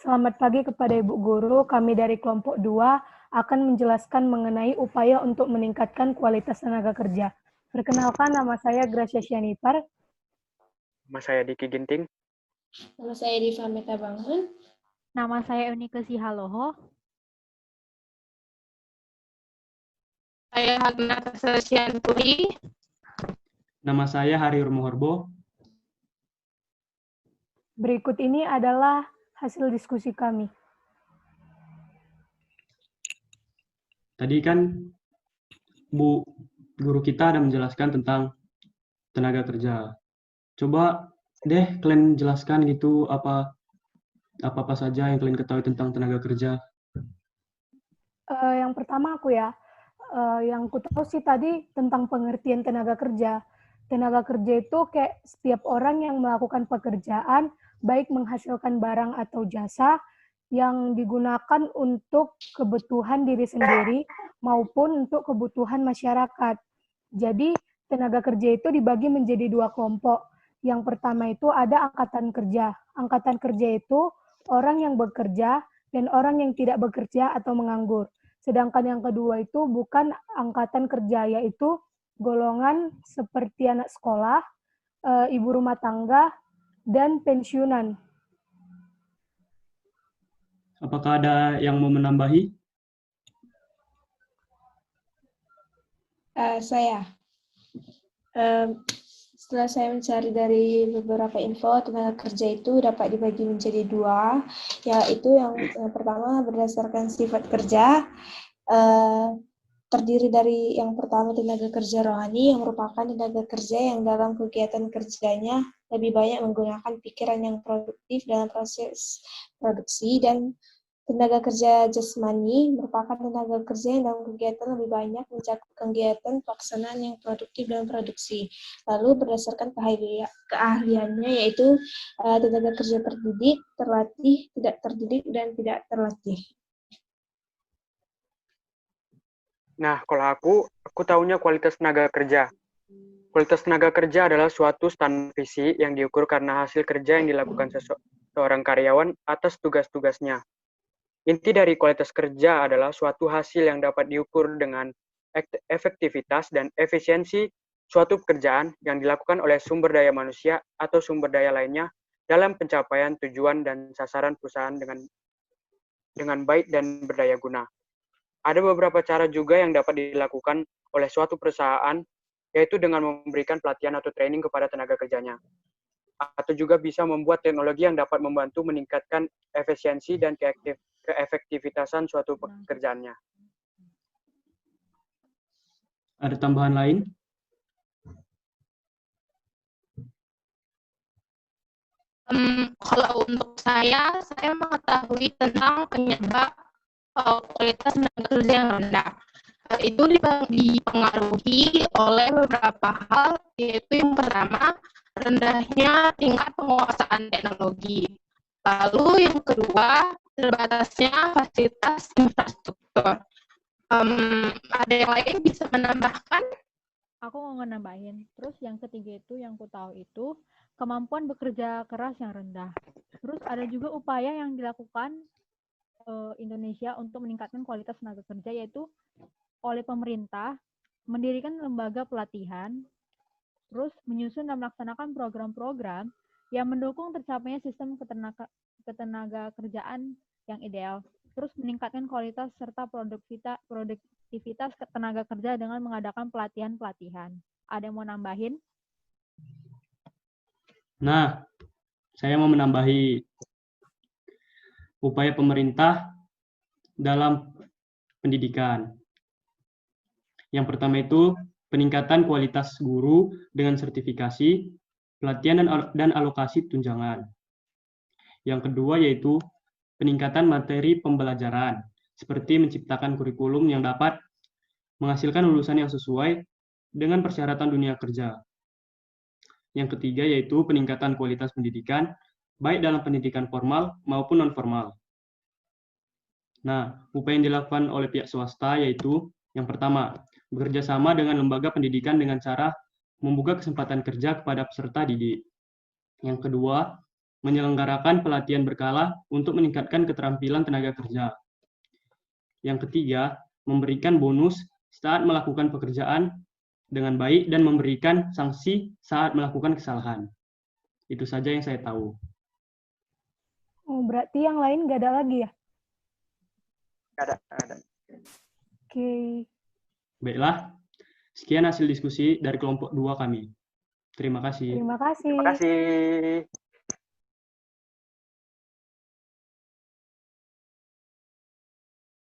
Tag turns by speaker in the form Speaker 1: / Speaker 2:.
Speaker 1: Selamat pagi kepada Ibu Guru. Kami dari kelompok 2 akan menjelaskan mengenai upaya untuk meningkatkan kualitas tenaga kerja. Perkenalkan, nama saya Gracia Syanipar.
Speaker 2: Nama saya Diki Ginting.
Speaker 3: Nama saya Diva Meta Bangun.
Speaker 4: Nama saya Unike Sihaloho.
Speaker 3: Saya Hagnata Sesianturi.
Speaker 5: Nama saya Hari Mohorbo.
Speaker 1: Berikut ini adalah hasil diskusi kami.
Speaker 5: Tadi kan Bu Guru kita ada menjelaskan tentang tenaga kerja. Coba deh kalian jelaskan gitu apa saja yang kalian ketahui tentang tenaga kerja.
Speaker 1: Yang pertama aku ya, yang ku tahu sih tadi tentang pengertian tenaga kerja. Tenaga kerja itu kayak setiap orang yang melakukan pekerjaan, baik menghasilkan barang atau jasa, yang digunakan untuk kebutuhan diri sendiri maupun untuk kebutuhan masyarakat. Jadi, tenaga kerja itu dibagi menjadi 2 kelompok. Yang pertama itu ada angkatan kerja. Angkatan kerja itu orang yang bekerja dan orang yang tidak bekerja atau menganggur. Sedangkan yang kedua itu bukan angkatan kerja, yaitu golongan seperti anak sekolah, ibu rumah tangga, dan pensiunan.
Speaker 5: Apakah ada yang mau menambahi?
Speaker 3: Saya. Setelah saya mencari dari beberapa info, tenaga kerja itu dapat dibagi menjadi 2, yaitu yang pertama berdasarkan sifat kerja, terdiri dari yang pertama tenaga kerja rohani, yang merupakan tenaga kerja yang dalam kegiatan kerjanya lebih banyak menggunakan pikiran yang produktif dalam proses produksi, dan tenaga kerja jasmani merupakan tenaga kerja yang dalam kegiatan lebih banyak mencakup kegiatan pelaksanaan yang produktif dalam produksi. Lalu berdasarkan keahliannya yaitu tenaga kerja terdidik, terlatih, tidak terdidik, dan tidak terlatih.
Speaker 2: Nah, kalau aku tahunya kualitas tenaga kerja. Kualitas tenaga kerja adalah suatu standar visi yang diukur karena hasil kerja yang dilakukan seorang karyawan atas tugas-tugasnya. Inti dari kualitas kerja adalah suatu hasil yang dapat diukur dengan efektivitas dan efisiensi suatu pekerjaan yang dilakukan oleh sumber daya manusia atau sumber daya lainnya dalam pencapaian tujuan dan sasaran perusahaan dengan baik dan berdaya guna. Ada beberapa cara juga yang dapat dilakukan oleh suatu perusahaan, yaitu dengan memberikan pelatihan atau training kepada tenaga kerjanya. Atau juga bisa membuat teknologi yang dapat membantu meningkatkan efisiensi dan keefektivitasan suatu pekerjaannya.
Speaker 5: Ada tambahan lain?
Speaker 3: Kalau untuk saya mengetahui tentang penyebab kualitas tenaga kerja yang rendah. Itu dipengaruhi oleh beberapa hal, yaitu yang pertama, rendahnya tingkat penguasaan teknologi. Lalu yang kedua, terbatasnya fasilitas infrastruktur. Ada yang lain bisa menambahkan?
Speaker 4: Aku mau nambahin. Terus yang ketiga itu, yang ku tahu itu, kemampuan bekerja keras yang rendah. Terus ada juga upaya yang dilakukan Indonesia untuk meningkatkan kualitas tenaga kerja, yaitu oleh pemerintah mendirikan lembaga pelatihan, terus menyusun dan melaksanakan program-program yang mendukung tercapainya sistem ketenaga kerjaan yang ideal, terus meningkatkan kualitas serta produktivitas tenaga kerja dengan mengadakan pelatihan-pelatihan. Ada yang mau nambahin?
Speaker 5: Nah, saya mau menambahi upaya pemerintah dalam pendidikan. Yang pertama itu peningkatan kualitas guru dengan sertifikasi, pelatihan dan alokasi tunjangan. Yang kedua yaitu peningkatan materi pembelajaran, seperti menciptakan kurikulum yang dapat menghasilkan lulusan yang sesuai dengan persyaratan dunia kerja. Yang ketiga yaitu peningkatan kualitas pendidikan, baik dalam pendidikan formal maupun non-formal. Nah, upaya yang dilakukan oleh pihak swasta yaitu yang pertama, bekerja sama dengan lembaga pendidikan dengan cara membuka kesempatan kerja kepada peserta didik. Yang kedua, menyelenggarakan pelatihan berkala untuk meningkatkan keterampilan tenaga kerja. Yang ketiga, memberikan bonus saat melakukan pekerjaan dengan baik dan memberikan sanksi saat melakukan kesalahan. Itu saja yang saya tahu.
Speaker 1: Oh, berarti yang lain nggak ada lagi ya?
Speaker 2: Ada.
Speaker 1: Oke.
Speaker 5: Baiklah, sekian hasil diskusi dari kelompok 2 kami. Terima kasih.
Speaker 1: Terima kasih.
Speaker 2: Terima kasih.